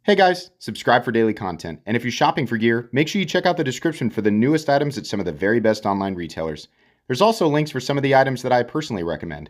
Hey guys, subscribe for daily content, and if you're shopping for gear, make sure you check out the description for the newest items at some of the very best online retailers. There's also links for some of the items that I personally recommend.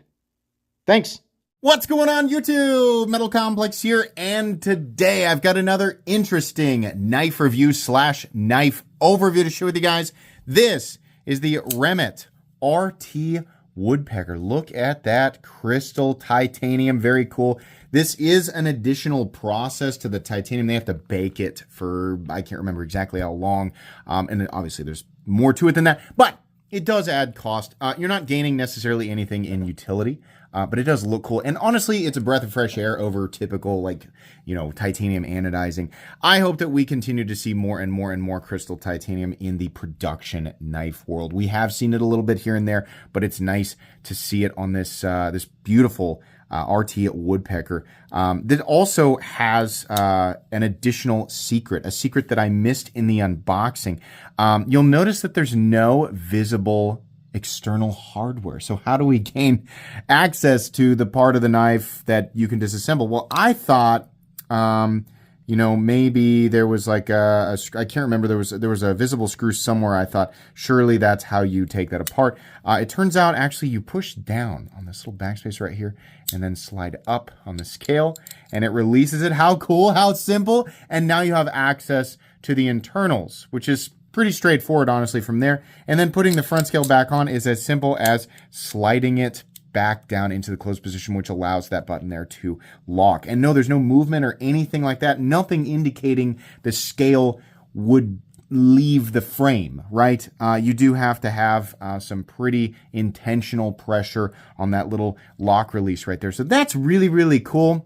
Thanks! What's going on YouTube? Metal Complex here, and today I've got another interesting knife review / knife overview to share with you guys. This is the Remette RT Woodpecker. Look at that crystal titanium, very cool. This is an additional process to the titanium. They have to bake it for, I can't remember exactly how long, and then obviously there's more to it than that, but it does add cost. You're not gaining necessarily anything in utility, but it does look cool. And honestly, it's a breath of fresh air over typical, titanium anodizing. I hope that we continue to see more and more and more crystal titanium in the production knife world. We have seen it a little bit here and there, but it's nice to see it on this this beautiful RT Woodpecker that also has an additional secret, a secret that I missed in the unboxing. You'll notice that there's no visible external hardware. So how do we gain access to the part of the knife that you can disassemble? Well, I thought, maybe there was like I can't remember, there was a visible screw somewhere. I thought surely that's how you take that apart. It turns out actually you push down on this little backspace right here and then slide up on the scale and it releases it. How cool, how simple. And now you have access to the internals, which is pretty straightforward, honestly, from there. And then putting the front scale back on is as simple as sliding it back down into the closed position, which allows that button there to lock. And no, there's no movement or anything like that. Nothing indicating the scale would leave the frame, right? You do have to have some pretty intentional pressure on that little lock release right there. So that's really, really cool.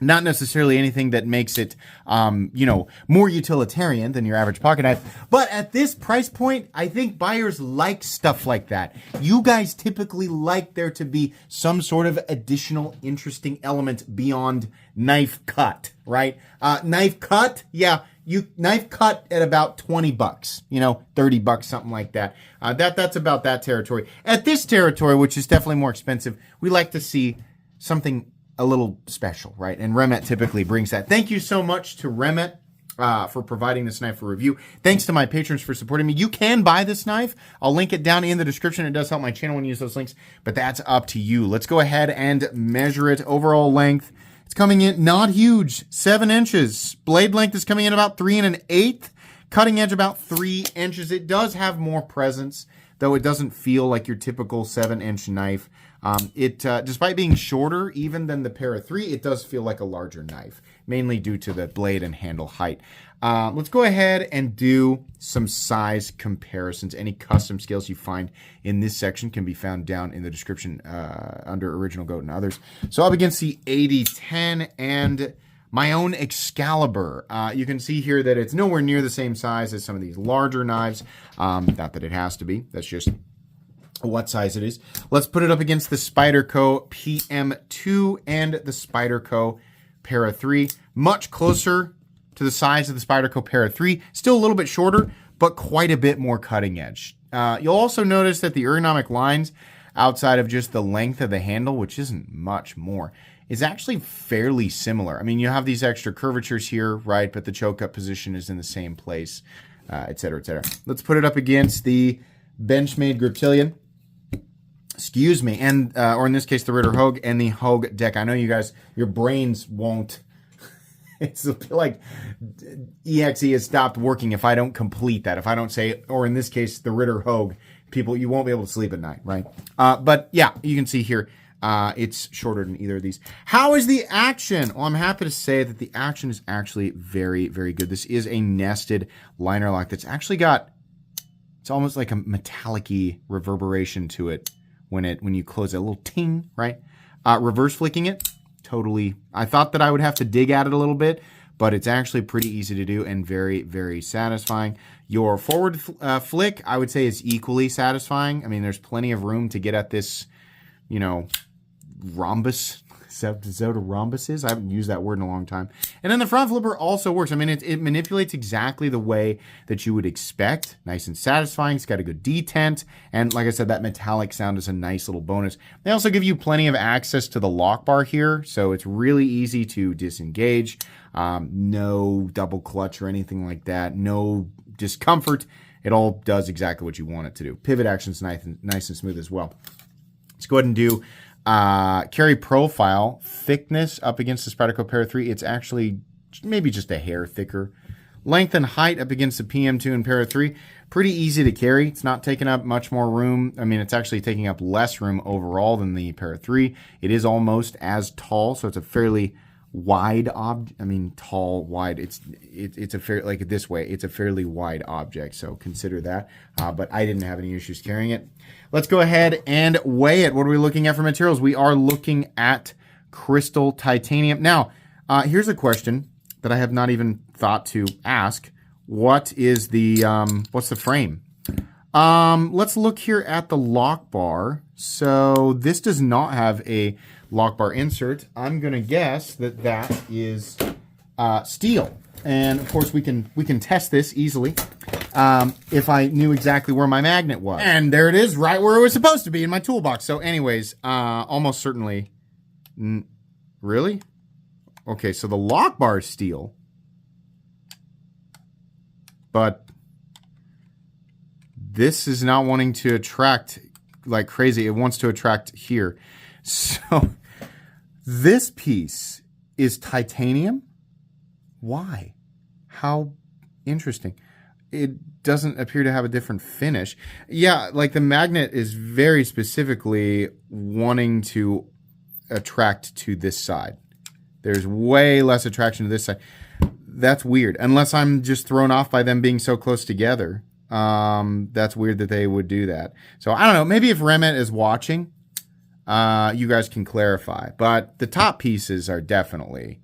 Not necessarily anything that makes it, more utilitarian than your average pocket knife. But at this price point, I think buyers like stuff like that. You guys typically like there to be some sort of additional interesting element beyond knife cut, right? Knife cut, yeah. Knife cut at about 20 bucks, 30 bucks, something like that. That's about that territory. At this territory, which is definitely more expensive, we like to see something a little special, right? And Remette typically brings that. Thank you so much to Remette for providing this knife for review. Thanks to my patrons for supporting me. You can buy this knife. I'll link it down in the description. It does help my channel when you use those links, but that's up to you. Let's go ahead and measure it. Overall length, it's coming in not huge, 7 inches. Blade length is coming in about 3 1/8. Cutting edge about 3 inches. It does have more presence, though it doesn't feel like your typical 7-inch knife. Despite being shorter even than the Para 3, it does feel like a larger knife, mainly due to the blade and handle height. Let's go ahead and do some size comparisons. Any custom scales you find in this section can be found down in the description under Original Goat and others. So up against the 8010 and my own Excalibur. You can see here that it's nowhere near the same size as some of these larger knives. Not that it has to be. That's just what size it is. Let's put it up against the Spyderco PM2 and the Spyderco Para 3. Much closer to the size of the Spyderco Para 3. Still a little bit shorter, but quite a bit more cutting edge. You'll also notice that the ergonomic lines outside of just the length of the handle, which isn't much more, is actually fairly similar. I mean, you have these extra curvatures here, right? But the choke up position is in the same place, et cetera, et cetera. Let's put it up against the Benchmade Griptilian. Excuse me, and or in this case, the Ritter Hogue and the Hogue Deck. I know you guys, your brains won't. It's like EXE has stopped working if I don't complete that. If I don't say, or in this case, the Ritter Hogue, you won't be able to sleep at night, right? But yeah, you can see here, it's shorter than either of these. How is the action? Well, I'm happy to say that the action is actually very, very good. This is a nested liner lock that's actually got, it's almost like a metallic-y reverberation to it. When you close it, a little ting, right? Reverse flicking it, totally. I thought that I would have to dig at it a little bit, but it's actually pretty easy to do and very, very satisfying. Your forward flick, I would say, is equally satisfying. I mean, there's plenty of room to get at this, rhombus Zotorhombuses. I haven't used that word in a long time. And then the front flipper also works. I mean, it manipulates exactly the way that you would expect. Nice and satisfying. It's got a good detent. And like I said, that metallic sound is a nice little bonus. They also give you plenty of access to the lock bar here. So it's really easy to disengage. No double clutch or anything like that. No discomfort. It all does exactly what you want it to do. Pivot action's nice and smooth as well. Let's go ahead and do carry profile thickness up against the Spyderco Para 3. It's actually maybe just a hair thicker. Length and height up against the PM2 and Para 3. Pretty easy to carry. It's not taking up much more room. I mean, it's actually taking up less room overall than the Para 3. It is almost as tall, so it's a fairly wide tall, wide. It's a fair, like this way, it's a fairly wide object, so consider that. But I didn't have any issues carrying it. Let's go ahead and weigh it. What are we looking at for materials? We are looking at crystal titanium. Now, here's a question that I have not even thought to ask. What is the what's the frame? Let's look here at the lock bar. So this does not have a lock bar insert. I'm gonna guess that that is steel, and of course we can test this easily if I knew exactly where my magnet was. And there it is, right where it was supposed to be in my toolbox. So anyways, almost certainly. Really? Okay, so the lock bar is steel, but this is not wanting to attract like crazy. It wants to attract here. So this piece is titanium. Why? How interesting. It doesn't appear to have a different finish. Yeah, like the magnet is very specifically wanting to attract to this side. There's way less attraction to this side. That's weird. Unless I'm just thrown off by them being so close together. That's weird that they would do that. So I don't know. Maybe if Remette is watching, you guys can clarify. But the top pieces are definitely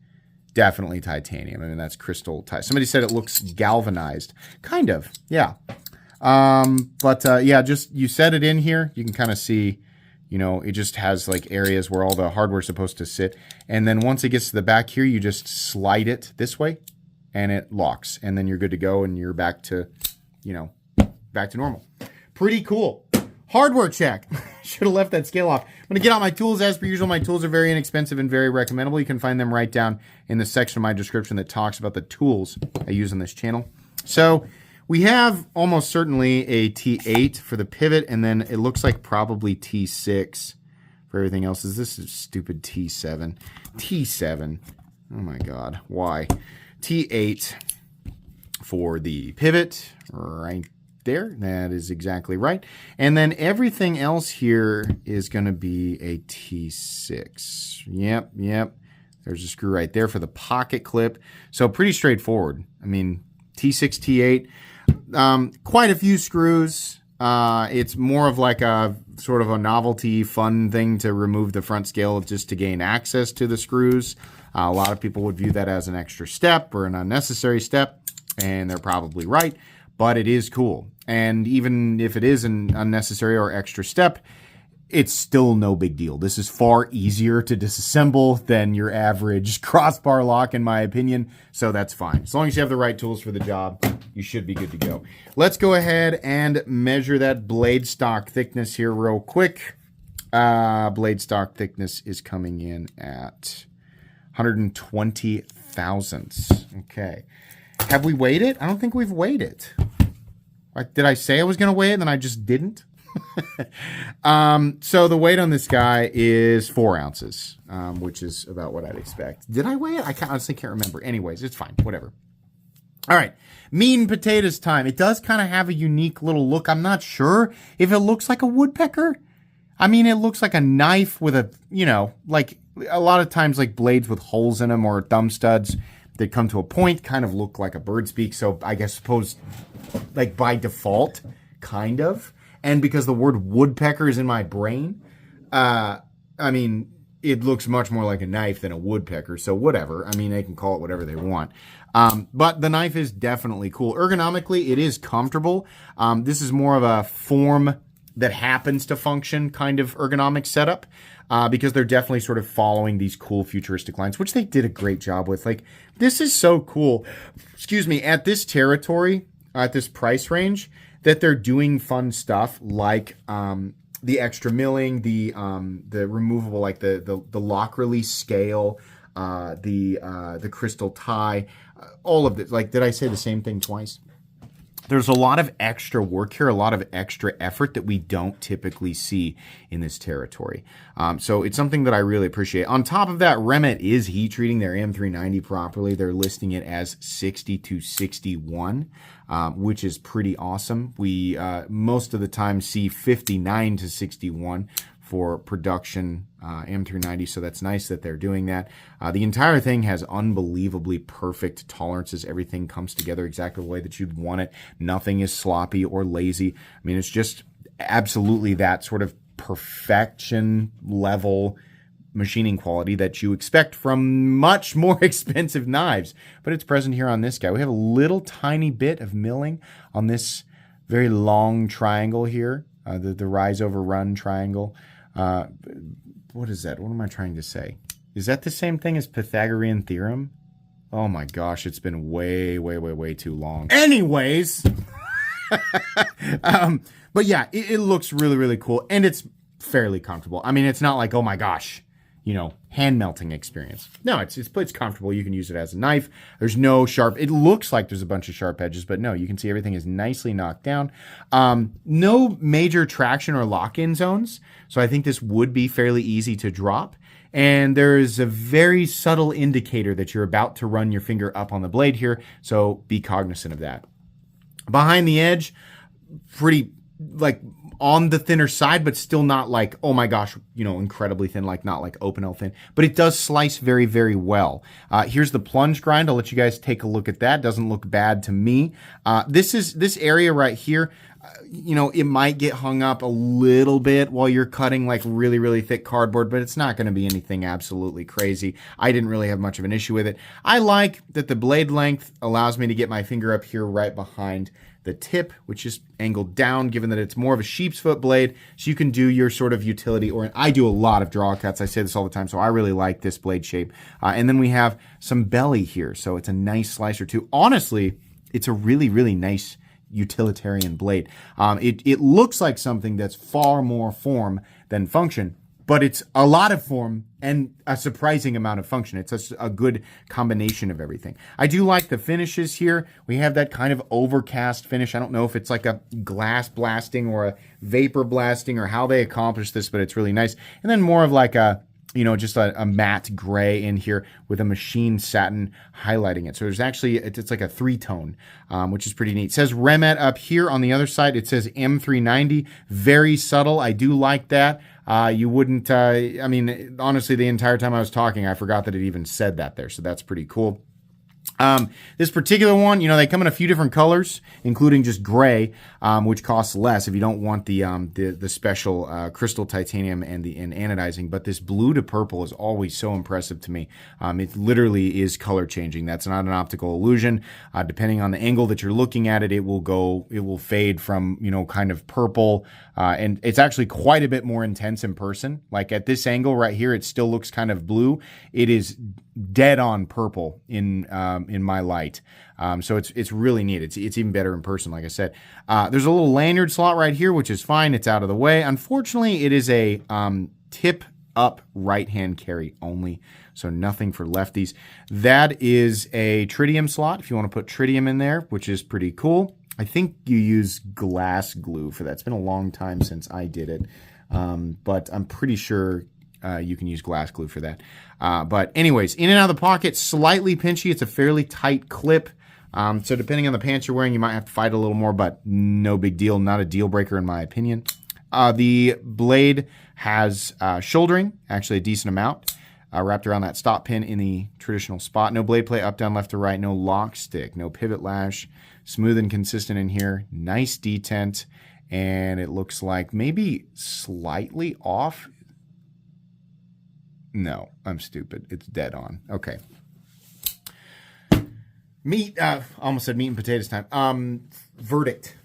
titanium. I mean, that's crystal. Somebody said it looks galvanized. Kind of, yeah. Yeah, just you set it in here. You can kind of see, you know, it just has like areas where all the hardware's supposed to sit. And then once it gets to the back here, you just slide it this way and it locks. And then you're good to go and you're back to, you know, back to normal. Pretty cool. Hardware check. Should have left that scale off. I'm going to get out my tools. As per usual, my tools are very inexpensive and very recommendable. You can find them right down in the section of my description that talks about the tools I use on this channel. So we have almost certainly a T8 for the pivot, and then it looks like probably T6 for everything else. This is stupid T7. T7. Oh my God. Why? T8 for the pivot right there. That is exactly right. And then everything else here is going to be a T6. Yep. There's a screw right there for the pocket clip. So pretty straightforward. I mean, T6, T8, quite a few screws. It's more of like a sort of a novelty fun thing to remove the front scale just to gain access to the screws. A lot of people would view that as an extra step or an unnecessary step, and they're probably right. But it is cool. And even if it is an unnecessary or extra step, it's still no big deal. This is far easier to disassemble than your average crossbar lock, in my opinion. So that's fine. As long as you have the right tools for the job, you should be good to go. Let's go ahead and measure that blade stock thickness here real quick. Blade stock thickness is coming in at 120 thousandths. Okay. Have we weighed it? I don't think we've weighed it. Did I say I was going to weigh it and then I just didn't? So the weight on this guy is 4 ounces, which is about what I'd expect. Did I weigh it? I honestly can't remember. Anyways, it's fine. Whatever. All right. Meat and potatoes time. It does kind of have a unique little look. I'm not sure if it looks like a woodpecker. I mean, it looks like a knife with a, you know, like a lot of times like blades with holes in them or thumb studs that come to a point kind of look like a bird's beak. So I guess suppose like by default, kind of. And because the word woodpecker is in my brain, I mean, it looks much more like a knife than a woodpecker. So whatever. I mean, they can call it whatever they want. But the knife is definitely cool. Ergonomically, it is comfortable. This is more of a form that happens to function kind of ergonomic setup, because they're definitely sort of following these cool futuristic lines, which they did a great job with. Like, this is so cool. Excuse me, at this territory, at this price range, that they're doing fun stuff like the extra milling, the removable, like the lock release scale, the crystal tie, all of this. Like, did I say the same thing twice? There's a lot of extra work here, a lot of extra effort that we don't typically see in this territory. So it's something that I really appreciate. On top of that, Remette is heat treating their M390 properly. They're listing it as 60 to 61, which is pretty awesome. We most of the time see 59 to 61 for production M390, so that's nice that they're doing that. The entire thing has unbelievably perfect tolerances. Everything comes together exactly the way that you'd want it. Nothing is sloppy or lazy. I mean, it's just absolutely that sort of perfection level machining quality that you expect from much more expensive knives, but it's present here on this guy. We have a little tiny bit of milling on this very long triangle here, the rise over run triangle. What is that? What am I trying to say? Is that the same thing as Pythagorean theorem? Oh my gosh, it's been way too long. Anyways, but yeah, it looks really cool, and it's fairly comfortable. I mean, it's not like, oh my gosh, you know, hand melting experience. No, it's comfortable. You can use it as a knife. There's no sharp, it looks like there's a bunch of sharp edges, but no, you can see everything is nicely knocked down. No major traction or lock-in zones, so I think this would be fairly easy to drop. And there is a very subtle indicator that you're about to run your finger up on the blade here, so be cognizant of that. Behind the edge, pretty, like, on the thinner side, but still not like, oh my gosh, you know, incredibly thin, like not like open L thin, but it does slice very well. Here's the plunge grind. I'll let you guys take a look at that. Doesn't look bad to me. This area right here, you know, it might get hung up a little bit while you're cutting like really thick cardboard, but it's not going to be anything absolutely crazy. I didn't really have much of an issue with it. I like that the blade length allows me to get my finger up here right behind the tip, which is angled down, given that it's more of a sheep's foot blade, so you can do your sort of utility, or I do a lot of draw cuts. I say this all the time, so I really like this blade shape. And then we have some belly here, so it's a nice slicer too. Honestly, it's a really nice utilitarian blade. It looks like something that's far more form than function, but it's a lot of form and a surprising amount of function. It's a good combination of everything. I do like the finishes here. We have that kind of overcast finish. I don't know if it's like a glass blasting or a vapor blasting or how they accomplish this, but it's really nice. And then more of like a, you know, just a matte gray in here with a machine satin highlighting it. So there's actually, it's like a three-tone, which is pretty neat. It says Remette up here on the other side. It says M390. Very subtle. I do like that. You wouldn't, I mean, honestly, the entire time I was talking, I forgot that it even said that there. So that's pretty cool. This particular one, you know, they come in a few different colors, including just gray, which costs less if you don't want the special crystal titanium and anodizing. But this blue to purple is always so impressive to me. It literally is color changing. That's not an optical illusion. Depending on the angle that you're looking at it, it will fade from, you know, kind of purple, and it's actually quite a bit more intense in person. Like at this angle right here, it still looks kind of blue. It is dead on purple in my light. So it's really neat. It's even better in person, like I said. There's a little lanyard slot right here, which is fine. It's out of the way. Unfortunately, it is a tip up right-hand carry only, so nothing for lefties. That is a tritium slot if you want to put tritium in there, which is pretty cool. I think you use glass glue for that. It's been a long time since I did it, but I'm pretty sure you can use glass glue for that. But anyways, in and out of the pocket, slightly pinchy. It's a fairly tight clip. So depending on the pants you're wearing, you might have to fight a little more, but no big deal. Not a deal breaker in my opinion. The blade has shouldering, actually a decent amount, wrapped around that stop pin in the traditional spot. No blade plate up, down, left to right. No lock stick, no pivot lash. Smooth and consistent in here. Nice detent. And it looks like maybe slightly off. No, I'm stupid. It's dead on. Okay. Meat, almost said meat and potatoes time. Verdict.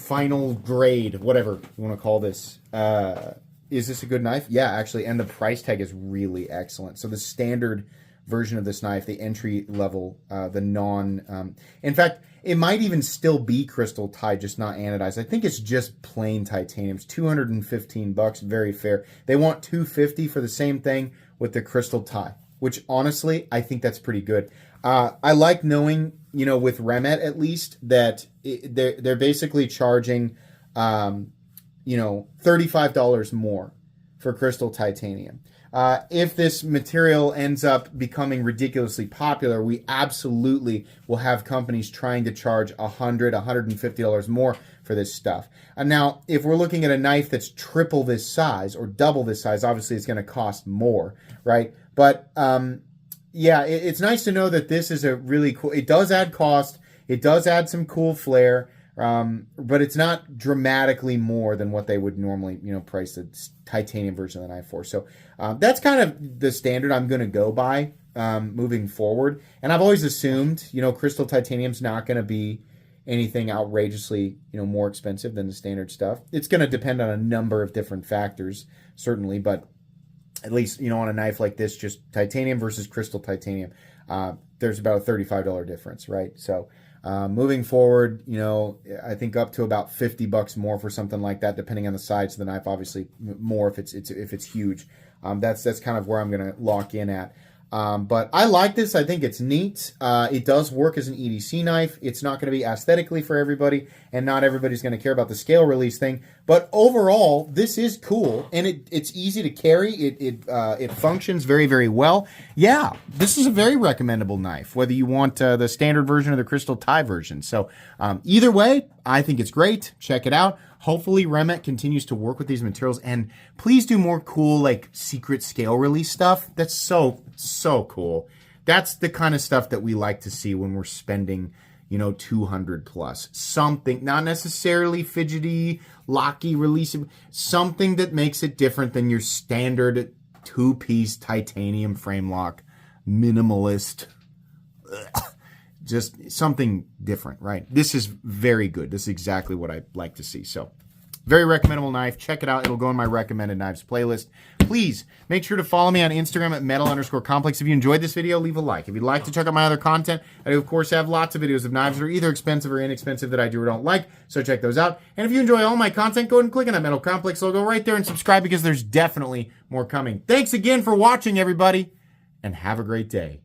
final grade, whatever you want to call this. Is this a good knife? Yeah, actually, and the price tag is really excellent. So the standard version of this knife, the entry level, the non, in fact, it might even still be crystal tie, just not anodized. I think it's just plain titanium. It's $215, very fair. They want $250 for the same thing with the crystal tie, which honestly, I think that's pretty good. I like knowing, you know, with Remette at least, that they're basically charging, you know, $35 more for crystal titanium. If this material ends up becoming ridiculously popular, we absolutely will have companies trying to charge $100, $150 more for this stuff. And now, if we're looking at a knife that's triple this size or double this size, obviously it's going to cost more, right? But yeah, it's nice to know that this is a really cool. It does add cost. It does add some cool flair. But it's not dramatically more than what they would normally, you know, price the titanium version of the knife for. So that's kind of the standard I'm going to go by moving forward. And I've always assumed, you know, crystal titanium's not going to be anything outrageously, you know, more expensive than the standard stuff. It's going to depend on a number of different factors, certainly, but at least, you know, on a knife like this, just titanium versus crystal titanium, there's about a $35 difference, right? So moving forward, you know, I think up to about $50 more for something like that, depending on the size of the knife. Obviously, more if it's huge. That's kind of where I'm going to lock in at. But I like this. I think it's neat. It does work as an EDC knife. It's not going to be aesthetically for everybody, and not everybody's going to care about the scale release thing. But overall, this is cool, and it's easy to carry. It functions very, very well. Yeah, this is a very recommendable knife, whether you want the standard version or the crystal tie version. So either way, I think it's great. Check it out. Hopefully Remette continues to work with these materials, and please do more cool, like, secret scale release stuff. That's so cool. That's the kind of stuff that we like to see when we're spending, you know, 200 plus. Something, not necessarily fidgety, locky release, something that makes it different than your standard two-piece titanium frame lock, minimalist, just something different, right? This is very good. This is exactly what I like to see. So, very recommendable knife. Check it out. It'll go in my recommended knives playlist. Please make sure to follow me on Instagram at metal_complex. If you enjoyed this video, leave a like. If you'd like to check out my other content, I do, of course, have lots of videos of knives that are either expensive or inexpensive that I do or don't like, so check those out. And if you enjoy all my content, go ahead and click on that Metal Complex logo right there and subscribe, because there's definitely more coming. Thanks again for watching, everybody, and have a great day.